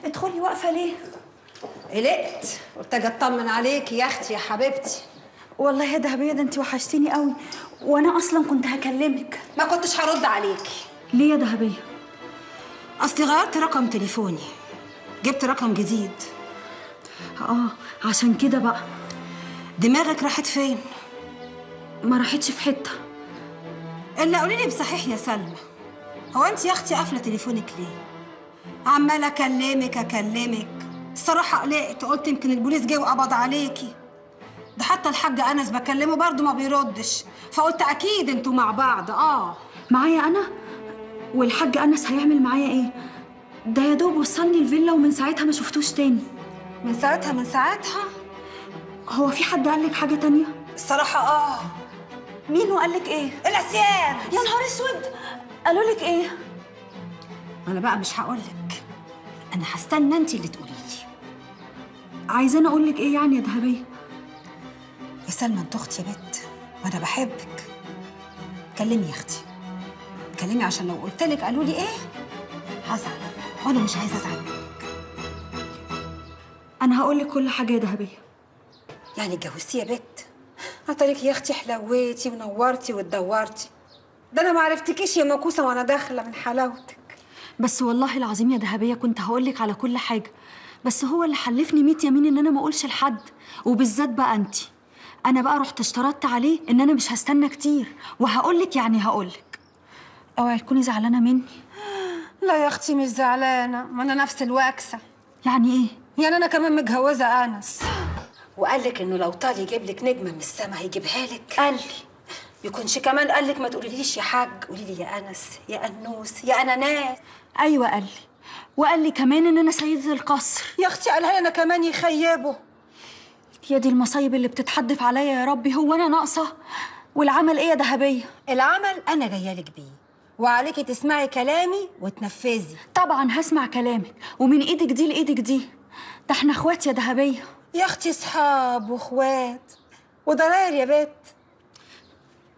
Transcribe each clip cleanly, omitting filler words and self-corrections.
ادخلي واقفه ليه؟ قلقت، قلت اجي اطمن عليكي يا اختي يا حبيبتي. والله يا دهبيه ده انت وحشتيني قوي، وانا اصلا كنت هكلمك. ما كنتش هرد عليكي. ليه يا دهبيه؟ اصلي غيرت رقم تليفوني، جبت رقم جديد. عشان كده بقى. دماغك راحت فين؟ ما راحتش في حته. الا قولي لي بصحيح يا سلمى، هو انت يا اختي قافله تليفونك ليه؟ عماله اكلمك. الصراحه قلقت، قلت يمكن البوليس جه وقبض عليكي. ده حتى الحاج انس بكلمه برضه ما بيردش، فقلت اكيد انتوا مع بعض. معايا انا؟ والحاج انس هيعمل معايا ايه؟ ده يا دوب وصلني الفيلا ومن ساعتها ما شفتوش تاني. من ساعتها هو في حد قال لك حاجه تانية؟ الصراحه مين وقال لك ايه؟ العصيان. يا نهار اسود، قالوا لك ايه؟ انا بقى مش هقول لك، انا هستنى انت اللي تقولي لي. عايزاني اقول لك ايه يعني يا دهبيه؟ يا سلمى انت اختي يا بت وانا بحبك. كلمي يا اختي، كلمي، عشان لو قلت لك قالوا لي ايه هزعل، وانا مش عايزه ازعل منك. انا هقول لك كل حاجه يا دهبيه. يعني اتجوزتي يا بت؟ عطاريك يا اختي، حلويتي ونورتي واتدورتي. ده انا ما عرفتكيش يا مكوسه وانا داخله من حلاوتك. بس والله العظيم يا دهبيه كنت هقول لك على كل حاجه، بس هو اللي حلفني 100 يمين ان انا ما اقولش لحد، وبالذات بقى انت. انا بقى رحت اشترطت عليه ان انا مش هستنى كتير، وهقول لك يعني هقول لك. اوعي تكوني زعلانه مني. لا يا اختي مش زعلانه، ما انا نفس الوكسه. يعني ايه؟ يعني انا كمان متجوزه انس، وقال لك انه لو طال يجيب لك نجمه من السما هيجيبها لك. قال لي. يكونش كمان قال لك ما تقوليليش يا حاج، قولي لي يا انس، يا انوس، يا اناناس. ايوه قال لي، وقال لي كمان ان انا سيده القصر. يا اختي قالها لي انا كمان يخيبه. يا دي المصايب اللي بتتحدف عليا يا ربي، هو انا ناقصه؟ والعمل ايه يا دهبيه؟ العمل انا جايه لك بيه، وعليكي تسمعي كلامي وتنفذي. طبعا هسمع كلامك، ومن ايدك دي لايدك دي، ده احنا اخوات يا دهبيه. يا اختي صحاب واخوات وضراير يا بت.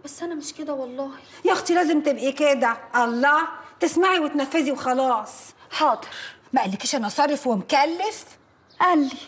بس انا مش كده والله. يا اختي لازم تبقي كده، الله، تسمعي وتنفذي وخلاص. حاضر. ما قالكيش انا صارف ومكلف؟ قال لي.